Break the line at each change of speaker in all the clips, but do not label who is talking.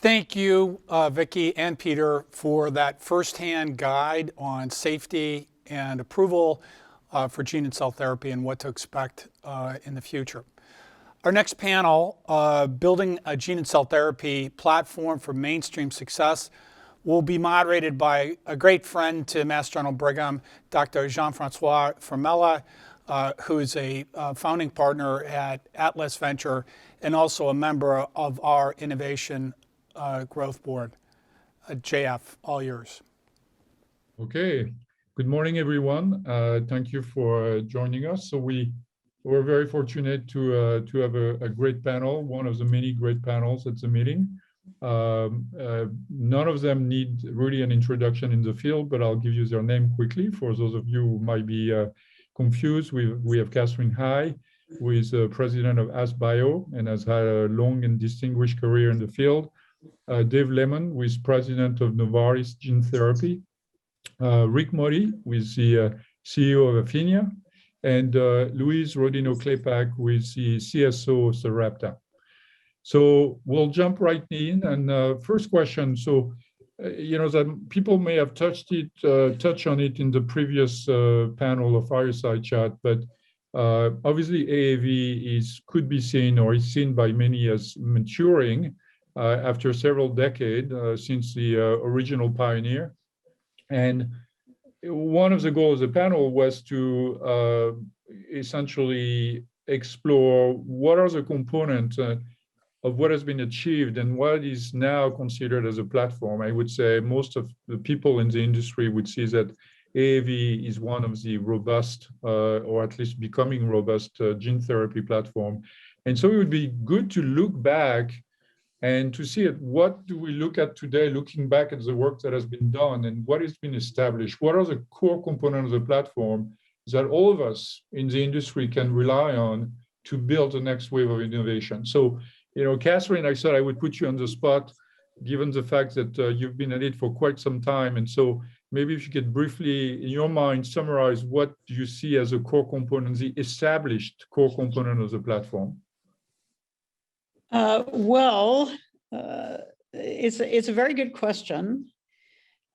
thank you, Vicki and Peter, for that firsthand guide on safety and approval for gene and cell therapy and what to expect in the future. Our next panel, Building a Gene and Cell Therapy Platform for Mainstream Success, will be moderated by a great friend to Mass General Brigham, Dr. Jean-François Formela, who is a founding partner at Atlas Venture and also a member of our Innovation Growth Board. JF, all yours.
Okay. Good morning, everyone. Thank you for joining us. So we're very fortunate to have a great panel, one of the many great panels at the meeting. None of them need really an introduction in the field, but I'll give you their name quickly for those of you who might be confused. We have Katherine, who is president of AskBio and has had a long and distinguished career in the field. Dave Lennon, who is president of Novartis Gene Therapy. Rick Modi, who is the CEO of Affinia. And Louise Rodino-Klapac, who is the CSO of Sarepta. So we'll jump right in. And first question, so that people may have touched on it in the previous panel of Fireside Chat, but obviously AAV could be seen or is seen by many as maturing after several decades since the original pioneer. And one of the goals of the panel was to essentially explore what are the components of what has been achieved and what is now considered as a platform. I would say most of the people in the industry would see that AAV is one of the robust, or at least becoming robust, gene therapy platform. And so it would be good to look back and to see what do we look at today, looking back at the work that has been done and what has been established. What are the core components of the platform that all of us in the industry can rely on to build the next wave of innovation? So, Katherine, I said I would put you on the spot, given the fact that you've been at it for quite some time. And so maybe if you could briefly, in your mind, summarize what do you see as a core component, the established core component of the platform?
It's a very good question.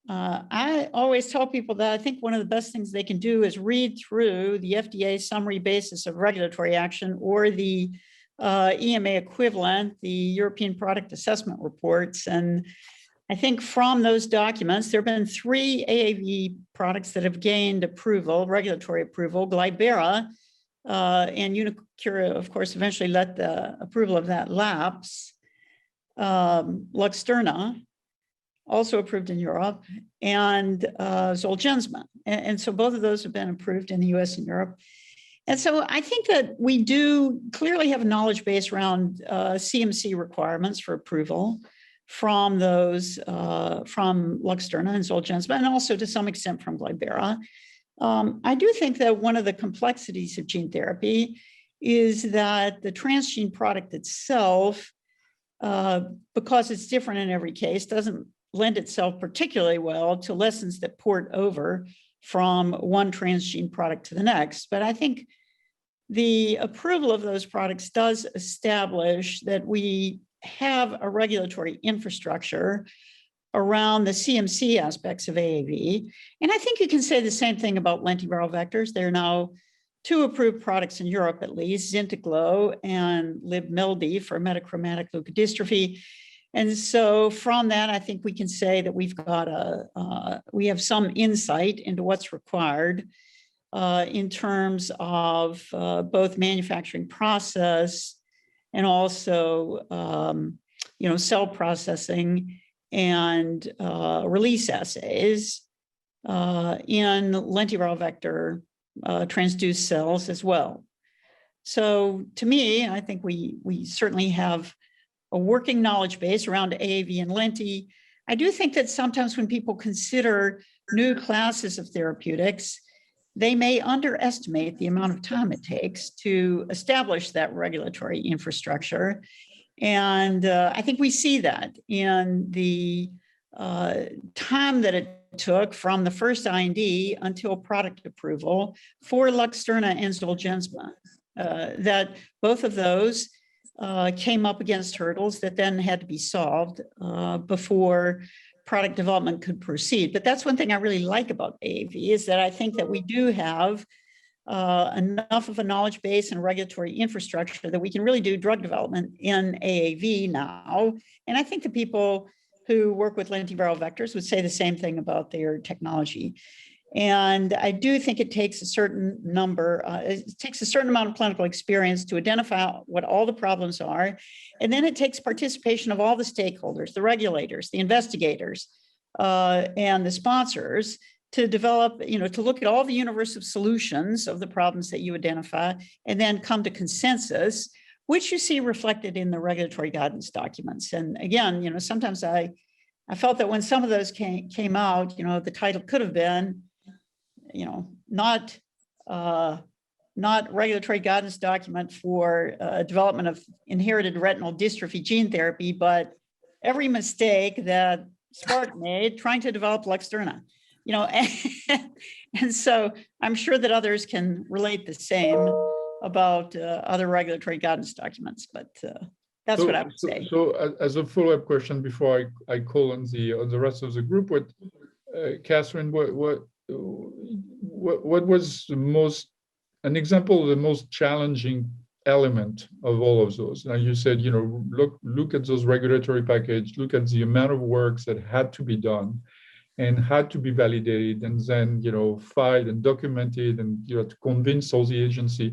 I always tell people that I think one of the best things they can do is read through the FDA summary basis of regulatory action or the EMA equivalent, the European Product Assessment Reports. And I think from those documents, there have been 3 AAV products that have gained approval, regulatory approval: Glybera, and Unicura, of course, eventually let the approval of that lapse. Luxturna, also approved in Europe, and Zolgensma. And so both of those have been approved in the US and Europe. And so I think that we do clearly have a knowledge base around CMC requirements for approval from those, from Luxturna and Zolgensma, and also to some extent from Glybera. I do think that one of the complexities of gene therapy is that the transgene product itself, because it's different in every case, doesn't lend itself particularly well to lessons that port over from one transgene product to the next. But I think the approval of those products does establish that we have a regulatory infrastructure around the CMC aspects of AAV. And I think you can say the same thing about lentiviral vectors. There are now 2 approved products in Europe, at least, Zynteglo and Libmeldy for metachromatic leukodystrophy. And so from that, I think we can say that we've got we have some insight into what's required in terms of both manufacturing process and also, cell processing and release assays in lentiviral vector transduced cells as well. So to me, I think we certainly have a working knowledge base around AAV and lenti. I do think that sometimes when people consider new classes of therapeutics, they may underestimate the amount of time it takes to establish that regulatory infrastructure. And I think we see that in the time that it took from the first IND until product approval for Luxturna and Zolgensma, that both of those came up against hurdles that then had to be solved before product development could proceed. But that's one thing I really like about AAV is that I think that we do have enough of a knowledge base and regulatory infrastructure that we can really do drug development in AAV now. And I think the people who work with lentiviral vectors would say the same thing about their technology. And I do think it takes a certain amount of clinical experience to identify what all the problems are. And then it takes participation of all the stakeholders, the regulators, the investigators, and the sponsors to develop, to look at all the universe of solutions of the problems that you identify, and then come to consensus, which you see reflected in the regulatory guidance documents. And again, sometimes I felt that when some of those came out, the title could have been, not regulatory guidance document for development of inherited retinal dystrophy gene therapy, but every mistake that Spark made trying to develop Luxturna, and so I'm sure that others can relate the same about other regulatory guidance documents, but that's what I would say.
So as a follow-up question before I call on the rest of the group, Katherine, what was an example of the most challenging element of all of those? Now you said, look at those regulatory package, look at the amount of works that had to be done and had to be validated, and then filed and documented, and to convince all the agency.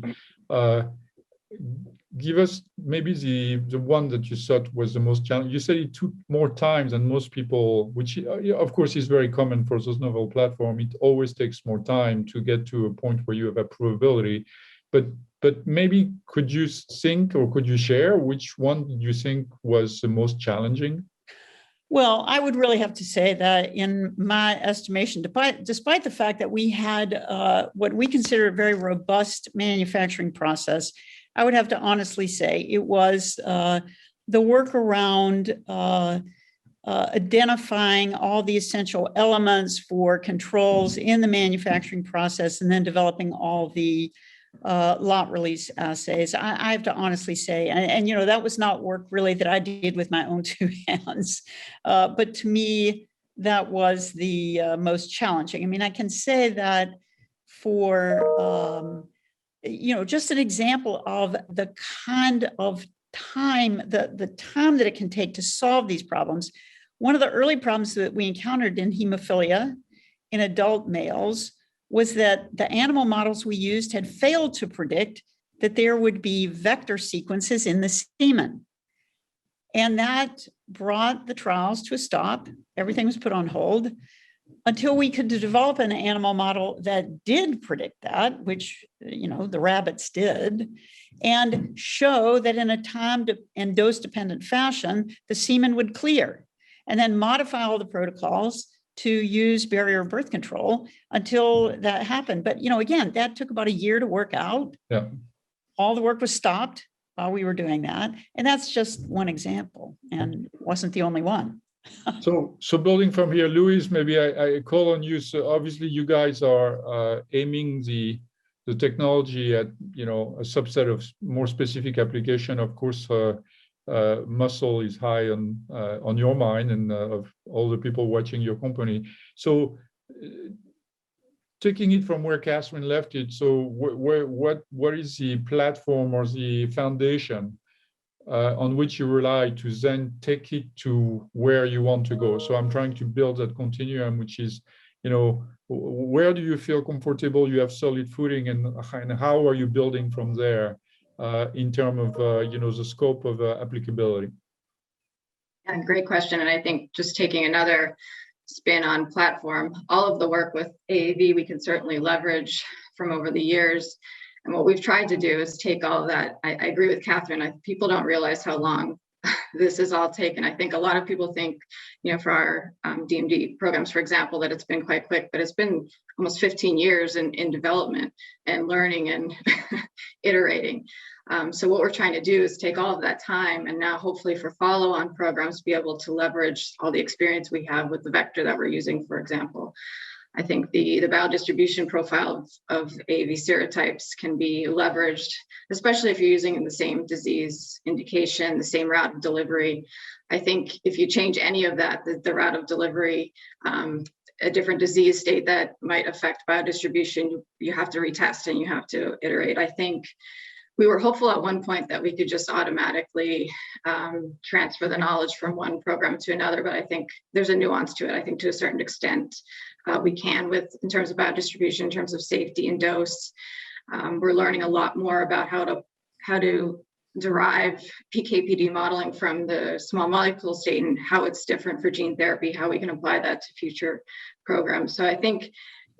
Give us maybe the one that you thought was the most challenging. You said it took more time than most people, which of course is very common for those novel platforms. It always takes more time to get to a point where you have approvability. But maybe could you think, or could you share which one did you think was the most challenging?
Well, I would really have to say that in my estimation, despite the fact that we had what we consider a very robust manufacturing process, I would have to honestly say it was the work around identifying all the essential elements for controls in the manufacturing process, and then developing all the lot release assays. I have to honestly say, and that was not work really that I did with my own two hands, but to me, that was the most challenging. I mean, I can say that for just an example of the kind of time, the time that it can take to solve these problems. One of the early problems that we encountered in hemophilia in adult males was that the animal models we used had failed to predict that there would be vector sequences in the semen. And that brought the trials to a stop. Everything was put on hold until we could develop an animal model that did predict that, which, the rabbits did, and show that in a timed and dose-dependent fashion, the semen would clear, and then modify all the protocols to use barrier birth control until that happened. But, again, that took about a year to work out.
Yeah.
All the work was stopped while we were doing that. And that's just one example, and it wasn't the only one.
So building from here, Louise, maybe I call on you. So obviously you guys are aiming the technology at, a subset of more specific application. Of course, muscle is high on your mind and of all the people watching your company. So taking it from where Katherine left it, so what is the platform or the foundation on which you rely to then take it to where you want to go? So I'm trying to build that continuum, which is, where do you feel comfortable, you have solid footing, and how are you building from there in terms of, the scope of applicability?
Yeah, great question. And I think just taking another spin on platform, all of the work with AAV, we can certainly leverage from over the years. And what we've tried to do is take all of that. I agree with Katherine. People don't realize how long this is all taken. I think a lot of people think, for our DMD programs, for example, that it's been quite quick, but it's been almost 15 years in development and learning and iterating. So what we're trying to do is take all of that time, and now hopefully for follow-on programs, be able to leverage all the experience we have with the vector that we're using, for example. I think the biodistribution profile of AAV serotypes can be leveraged, especially if you're using in the same disease indication, the same route of delivery. I think if you change any of that, the route of delivery, a different disease state that might affect biodistribution, you have to retest and you have to iterate. I think we were hopeful at one point that we could just automatically transfer the knowledge from one program to another, but I think there's a nuance to it. I think to a certain extent, we can in terms of biodistribution, in terms of safety and dose. We're learning a lot more about how to derive PK/PD modeling from the small molecule state and how it's different for gene therapy, how we can apply that to future programs. So I think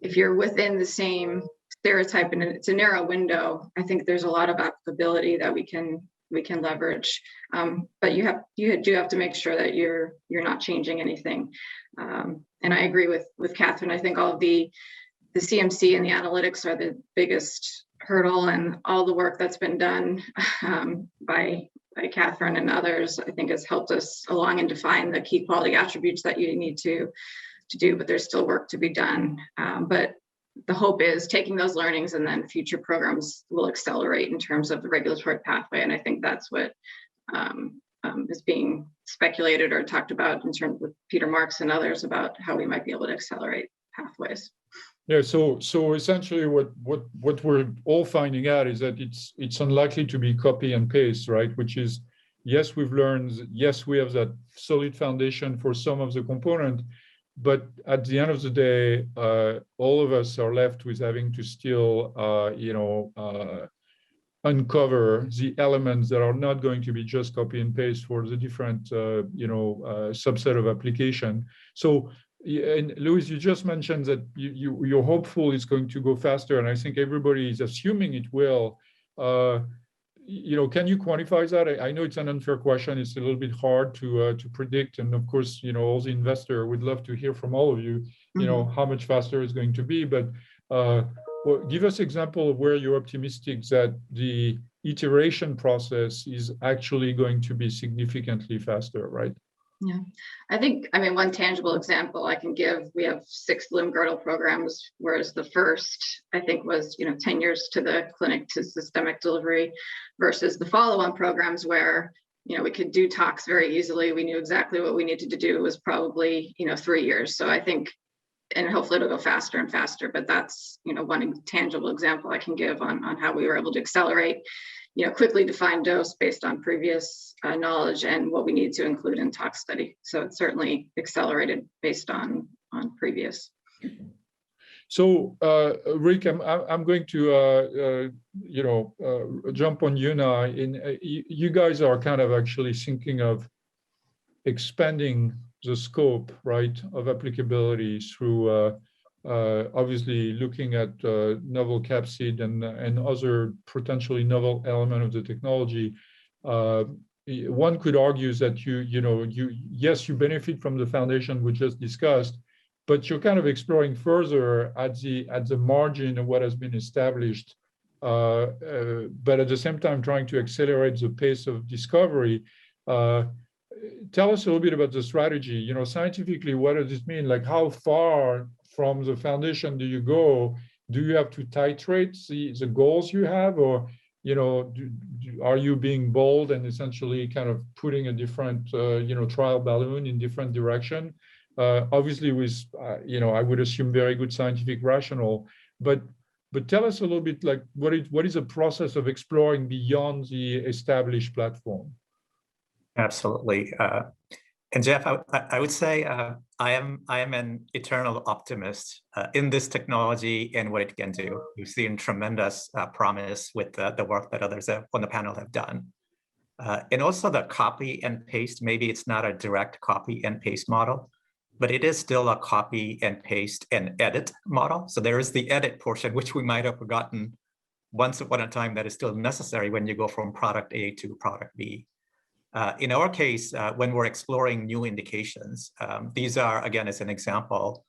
if you're within the same serotype and it's a narrow window, I think there's a lot of applicability that we can leverage. But you do have to make sure that you're not changing anything. And I agree with Katherine. I think all of the CMC and the analytics are the biggest hurdle, and all the work that's been done by Katherine and others, I think has helped us along and define the key quality attributes that you need to do, but there's still work to be done. But the hope is taking those learnings and then future programs will accelerate in terms of the regulatory pathway. And I think that's what is being speculated or talked about in terms with Peter Marks and others about how we might be able to accelerate pathways.
Yeah, so essentially what we're all finding out is that it's unlikely to be copy and paste, right? Which is, yes, we've learned, yes, we have that solid foundation for some of the component, but at the end of the day, all of us are left with having to still, uncover the elements that are not going to be just copy and paste for the different, subset of application. So, and Louise, you just mentioned that you're hopeful it's going to go faster, and I think everybody is assuming it will. Can you quantify that? I know it's an unfair question. It's a little bit hard to predict, and of course, all the investor would love to hear from all of you. How much faster it's going to be, but give us an example of where you're optimistic that the iteration process is actually going to be significantly faster, right?
Yeah, one tangible example I can give, we have 6 limb-girdle programs, whereas the first, I think, was 10 years to the clinic to systemic delivery, versus the follow-on programs where, we could do tox very easily. We knew exactly what we needed to do. It was probably, 3 years. So I think, and hopefully it'll go faster and faster, but that's, one tangible example I can give on how we were able to accelerate, quickly define dose based on previous knowledge and what we need to include in tox study. So it's certainly accelerated based on previous.
So Rick, I'm going to jump on you now. You guys are kind of actually thinking of expanding the scope, right, of applicability through obviously looking at novel capsid and other potentially novel element of the technology. One could argue that you benefit from the foundation we just discussed, but you're kind of exploring further at the margin of what has been established, but at the same time trying to accelerate the pace of discovery. Tell us a little bit about the strategy. Scientifically, what does it mean? Like, how far from the foundation do you go? Do you have to titrate the goals you have, or are you being bold and essentially kind of putting a different trial balloon in different direction? Obviously, with I would assume very good scientific rationale, but tell us a little bit, like, what is the process of exploring beyond the established platform?
Absolutely. And Jeff, I would say I am an eternal optimist in this technology and what it can do. We've seen tremendous promise with the work that others on the panel have done. And also the copy and paste, maybe it's not a direct copy and paste model, but it is still a copy and paste and edit model. So there is the edit portion, which we might have forgotten once upon a time, that is still necessary when you go from product A to product B. In our case, when we're exploring new indications, these are, again, as an example,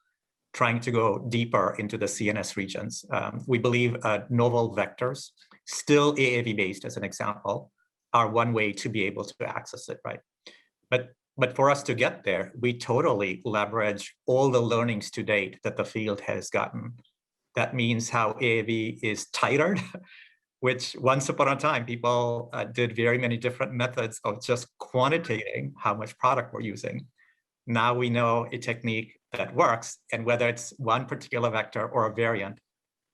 trying to go deeper into the CNS regions. We believe novel vectors, still AAV-based as an example, are one way to be able to access it, right? But But for us to get there, we totally leverage all the learnings to date that the field has gotten. That means how AAV is titered, which once upon a time, people did very many different methods of just quantitating how much product we're using. Now we know a technique that works, and whether it's one particular vector or a variant,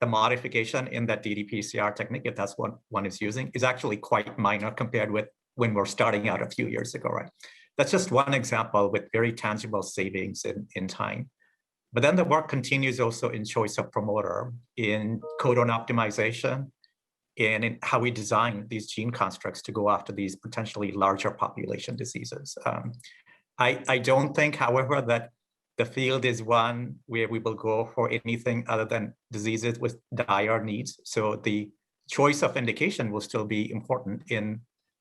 the modification in that ddPCR technique, if that's what one is using, is actually quite minor compared with when we're starting out a few years ago, right? That's just one example with very tangible savings in time. But then the work continues also in choice of promoter, in codon optimization, and in how we design these gene constructs to go after these potentially larger population diseases. I don't think, however, that the field is one where we will go for anything other than diseases with dire needs. So the choice of indication will still be important in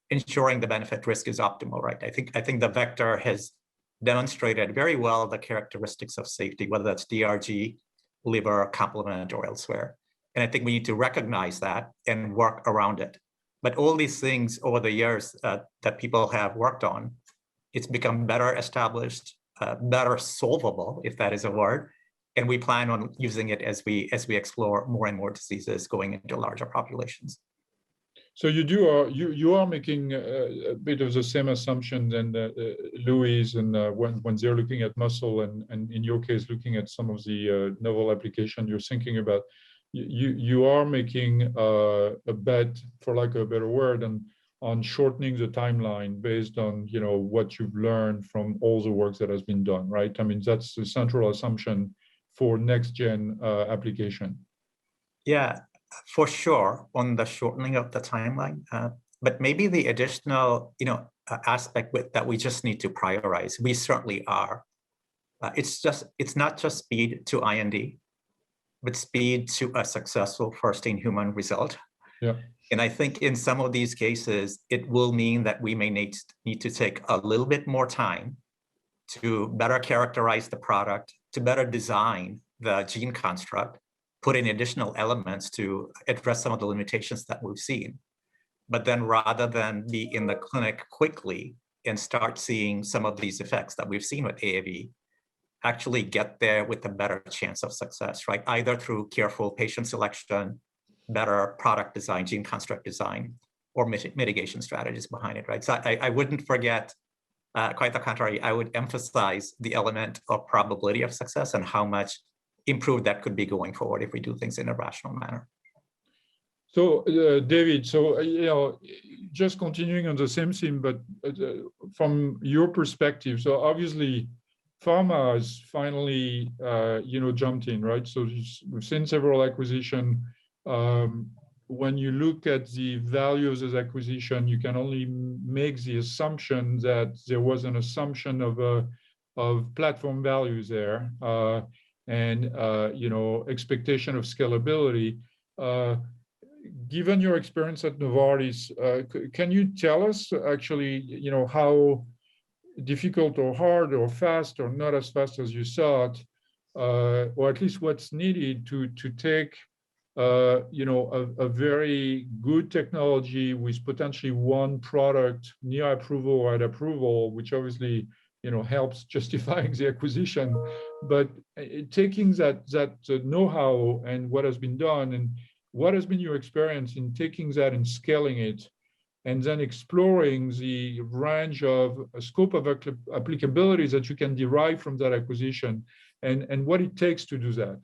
ensuring the benefit risk is optimal, right? I think the vector has demonstrated very well the characteristics of safety, whether that's DRG, liver, complement, or elsewhere. And I think we need to recognize that and work around it. But all these things over the years that people have worked on, it's become better established, better solvable, if that is a word. And we plan on using it as we explore more and more diseases going into larger populations.
So you are making a bit of the same assumption than Louise, and when they're looking at muscle, and in your case looking at some of the novel application you're thinking about, you are making a bet, for lack of a better word, on shortening the timeline based on what you've learned from all the work that has been done, right? I mean, that's the central assumption for next gen application.
Yeah. For sure, on the shortening of the timeline, but maybe the additional, aspect that we just need to prioritize. We certainly are. It's not just speed to IND, but speed to a successful first-in-human result.
Yeah.
And I think in some of these cases, it will mean that we may need to take a little bit more time to better characterize the product, to better design the gene construct, put in additional elements to address some of the limitations that we've seen. But then rather than be in the clinic quickly and start seeing some of these effects that we've seen with AAV, actually get there with a better chance of success, right? Either through careful patient selection, better product design, gene construct design, or mitigation strategies behind it, right? So I wouldn't forget, quite the contrary, I would emphasize the element of probability of success and how much improved that could be going forward if we do things in a rational manner. So
David, just continuing on the same theme, but from your perspective, so obviously pharma has finally jumped in, right? So we've seen several acquisitions. When you look at the value of this acquisition, you can only make the assumption that there was an assumption of platform values there. And expectation of scalability. Given your experience at Novartis, can you tell us actually, how difficult or hard or fast or not as fast as you thought, or at least what's needed to take, a very good technology with potentially one product near approval or at approval, which obviously helps justifying the acquisition, but taking that know-how and what has been done, and what has been your experience in taking that and scaling it, and then exploring the range of scope of applicabilities that you can derive from that acquisition, and what it takes to do that.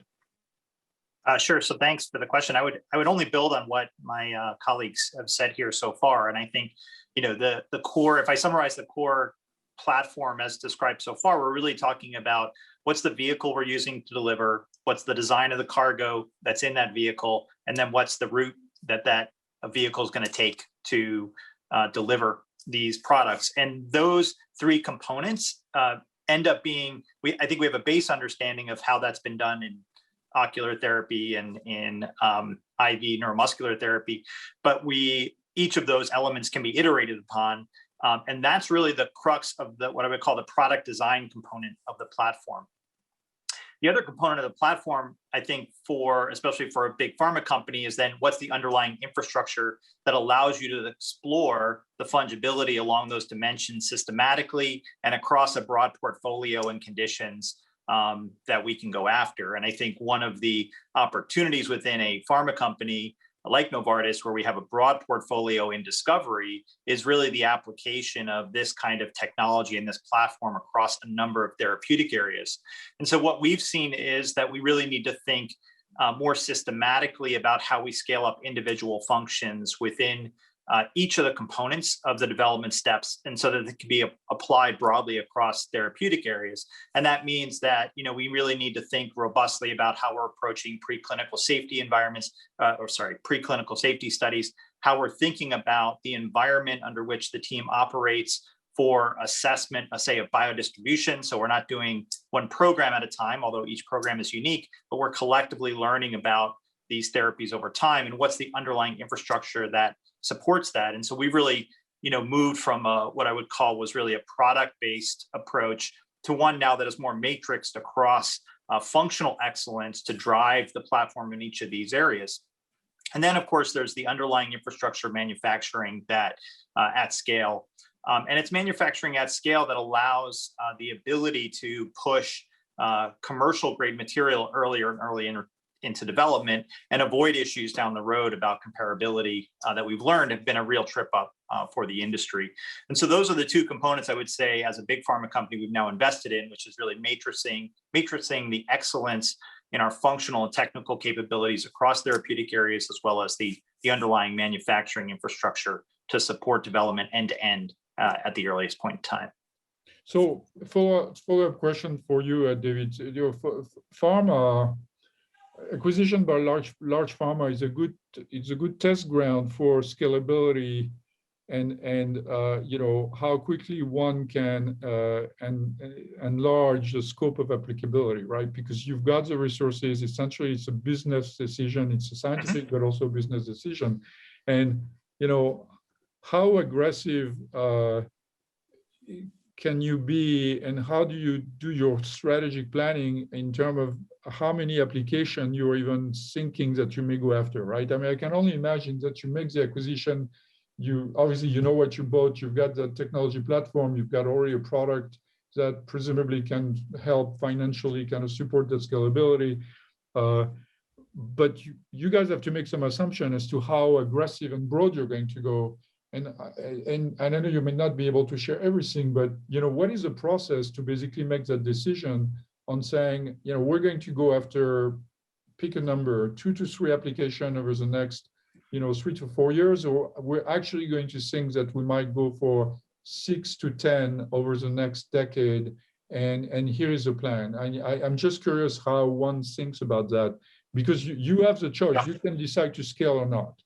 Sure. So thanks for the question. I would only build on what my colleagues have said here so far, and I think the core. If I summarize the core platform as described so far, we're really talking about what's the vehicle we're using to deliver, what's the design of the cargo that's in that vehicle, and then what's the route that vehicle is going to take to deliver these products. And those three components end up being, I think we have a base understanding of how that's been done in ocular therapy and in IV neuromuscular therapy, but each of those elements can be iterated upon. And that's really the crux of what I would call the product design component of the platform. The other component of the platform, I think, especially for a big pharma company, is then what's the underlying infrastructure that allows you to explore the fungibility along those dimensions systematically and across a broad portfolio and conditions that we can go after. And I think one of the opportunities within a pharma company like Novartis, where we have a broad portfolio in discovery, is really the application of this kind of technology and this platform across a number of therapeutic areas. And so what we've seen is that we really need to think more systematically about how we scale up individual functions within each of the components of the development steps, and so that it can be applied broadly across therapeutic areas. And that means that, we really need to think robustly about how we're approaching preclinical safety environments, preclinical safety studies, how we're thinking about the environment under which the team operates for assessment, say, of biodistribution. So we're not doing one program at a time, although each program is unique, but we're collectively learning about these therapies over time and what's the underlying infrastructure that supports that. And so we've really, moved from what I would call was really a product-based approach to one now that is more matrixed across functional excellence to drive the platform in each of these areas. And then, of course, there's the underlying infrastructure manufacturing that at scale. And it's manufacturing at scale that allows the ability to push commercial grade material earlier and earlier into development and avoid issues down the road about comparability that we've learned have been a real trip up for the industry. And so those are the two components I would say as a big pharma company we've now invested in, which is really matrixing the excellence in our functional and technical capabilities across therapeutic areas, as well as the underlying manufacturing infrastructure to support development end to end at the earliest point in time.
So follow-up question for you, David. Pharma acquisition by large pharma is a good test ground for scalability and how quickly one can enlarge the scope of applicability, right? Because you've got the resources. Essentially, it's a business decision. It's a scientific, but also a business decision. And how aggressive can you be, and how do you do your strategic planning in terms of how many applications you're even thinking that you may go after, right? I mean, I can only imagine that you make the acquisition, you obviously know what you bought, you've got the technology platform, you've got already a product that presumably can help financially kind of support the scalability. But you guys have to make some assumption as to how aggressive and broad you're going to go. And I know you may not be able to share everything, but what is the process to basically make that decision on saying, we're going to go after, pick a number, 2 to 3 applications over the next, 3 to 4 years, or we're actually going to think that we might go for 6 to 10 over the next decade, and here is the plan. I'm just curious how one thinks about that, because you have the choice. You can decide to scale or not.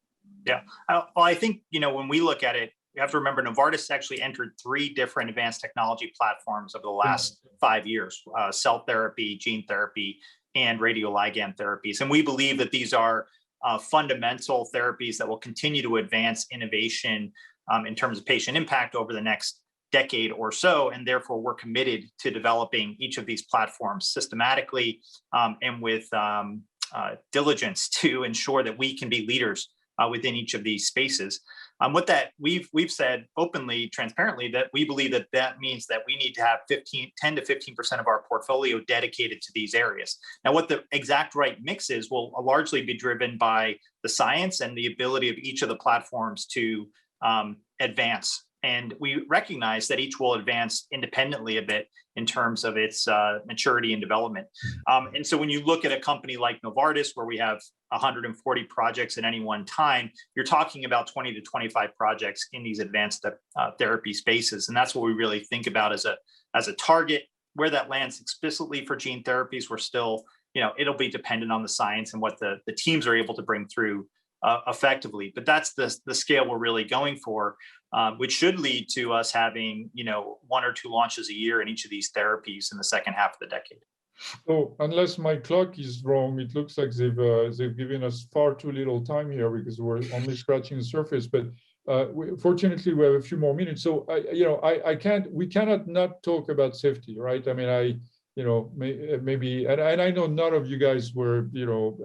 Yeah, well, I think, when we look at it, you have to remember Novartis actually entered 3 different advanced technology platforms over the last 5 years, cell therapy, gene therapy, and radioligand therapies. And we believe that these are fundamental therapies that will continue to advance innovation in terms of patient impact over the next decade or so. And therefore, we're committed to developing each of these platforms systematically and with diligence to ensure that we can be leaders within each of these spaces. What that we've said openly, transparently, that we believe that means that we need to have 10 to 15% of our portfolio dedicated to these areas. Now, what the exact right mix is will largely be driven by the science and the ability of each of the platforms to advance. And we recognize that each will advance independently a bit in terms of its maturity and development. And so when you look at a company like Novartis, where we have 140 projects at any one time, you're talking about 20 to 25 projects in these advanced therapy spaces. And that's what we really think about as a target. Where that lands explicitly for gene therapies, we're still, it'll be dependent on the science and what the teams are able to bring through effectively. But that's the scale we're really going for, which should lead to us having, 1 or 2 launches a year in each of these therapies in the second half of the decade.
So unless my clock is wrong, it looks like they've given us far too little time here because we're only scratching the surface. But fortunately, we have a few more minutes. So we cannot not talk about safety, right? I mean, maybe, and I know none of you guys were,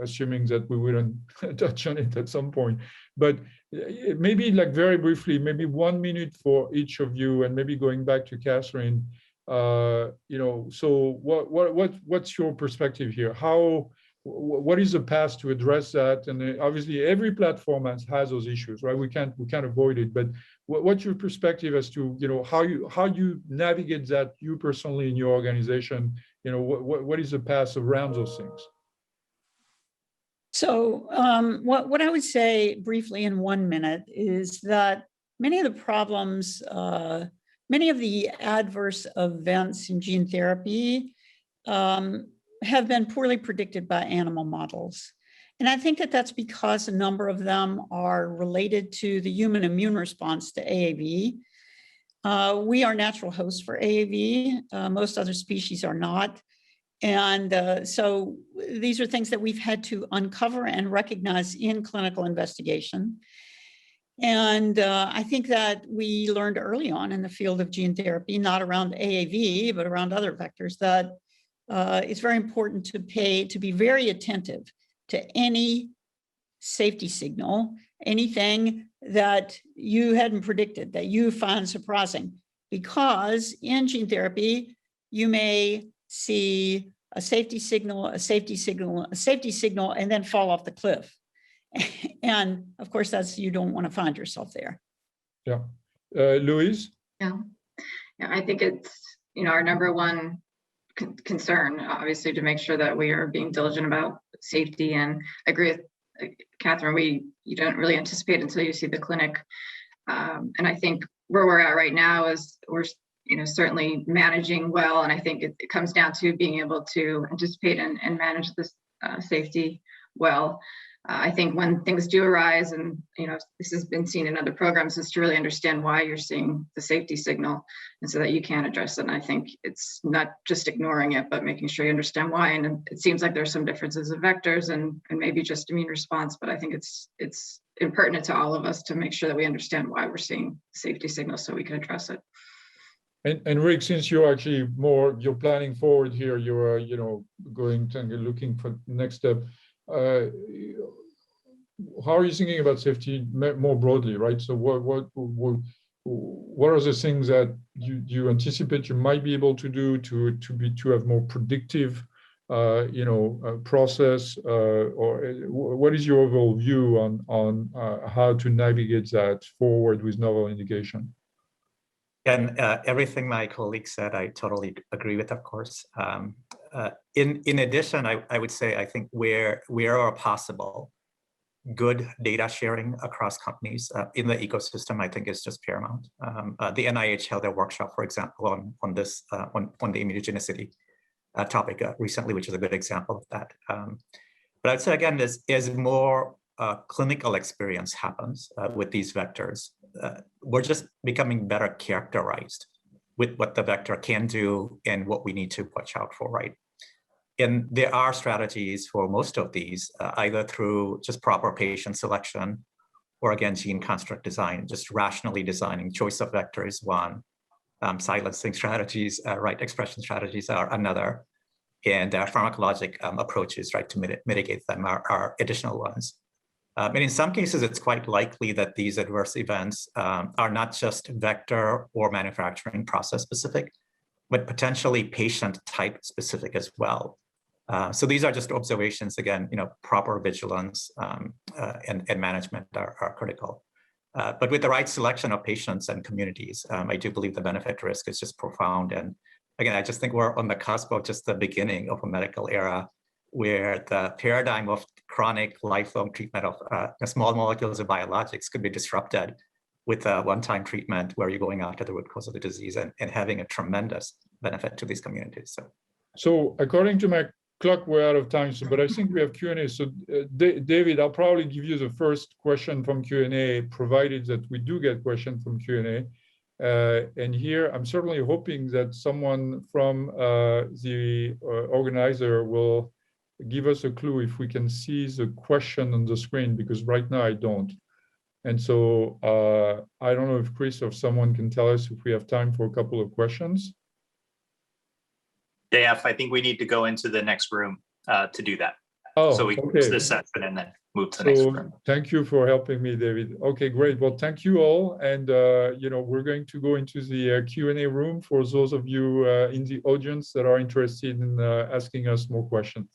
assuming that we wouldn't touch on it at some point, but maybe like very briefly, maybe 1 minute for each of you, and maybe going back to Katherine, so what's your perspective here? What is the path to address that? And obviously every platform has those issues, right? We can't avoid it, but what's your perspective as to, how you navigate that, you personally in your organization, what is the path around those things?
So what I would say briefly in 1 minute is that many of the problems, many of the adverse events in gene therapy have been poorly predicted by animal models. And I think that that's because a number of them are related to the human immune response to AAV. We are natural hosts for AAV. Most other species are not. And so these are things that we've had to uncover and recognize in clinical investigation. And I think that we learned early on in the field of gene therapy, not around AAV, but around other vectors, that it's very important to be very attentive to any safety signal, anything that you hadn't predicted, that you find surprising, because in gene therapy, you may see a safety signal, a safety signal, a safety signal, and then fall off the cliff. And of course, you don't want to find yourself there.
Yeah. Louise?
Yeah, I think it's, our number one concern, obviously, to make sure that we are being diligent about safety. And I agree with Katherine, you don't really anticipate until you see the clinic. And I think where we're at right now is we're certainly managing well. And I think it comes down to being able to anticipate and manage this safety well. I think when things do arise, and this has been seen in other programs, is to really understand why you're seeing the safety signal, and so that you can address it. And I think it's not just ignoring it, but making sure you understand why. And it seems like there's some differences in vectors and maybe just immune response, but I think it's impertinent to all of us to make sure that we understand why we're seeing safety signals so we can address it.
And Rick, since you're actually you're planning forward here, you're going to looking for the next step. How are you thinking about safety more broadly, right? So what are the things that you anticipate you might be able to do to have more predictive process, or what is your overall view on how to navigate that forward with novel indication?
And everything my colleague said, I totally agree with, of course. In addition, I would say, I think where possible, good data sharing across companies in the ecosystem, I think, is just paramount. The NIH held a workshop, for example, on the immunogenicity topic recently, which is a good example of that. But I'd say, again, as more clinical experience happens with these vectors, we're just becoming better characterized with what the vector can do and what we need to watch out for, right? And there are strategies for most of these, either through just proper patient selection, or again, gene construct design, just rationally designing. Choice of vector is one. Silencing strategies, right, expression strategies are another. And pharmacologic approaches, right, to mitigate them are additional ones. And in some cases, it's quite likely that these adverse events are not just vector or manufacturing process specific, but potentially patient type specific as well. So these are just observations. Again, proper vigilance and management are critical. But with the right selection of patients and communities, I do believe the benefit risk is just profound. And again, I just think we're on the cusp of just the beginning of a medical era where the paradigm of chronic lifelong treatment of small molecules of biologics could be disrupted with a one-time treatment where you're going after the root cause of the disease and having a tremendous benefit to these communities.
So according to my clock, we're out of time, but I think we have Q&A. So David, I'll probably give you the first question from Q&A, provided that we do get questions from Q&A. And here, I'm certainly hoping that someone from the organizer will give us a clue if we can see the question on the screen, because right now I don't. And so I don't know if Chris or someone can tell us if we have time for a couple of questions.
JF, I think we need to go into the next room to do that.
Oh,
So we
okay.
close this session and then move to the next
So
room.
thank you for helping me, David. Okay, great. Well, thank you all. And, we're going to go into the Q&A room for those of you in the audience that are interested in asking us more questions.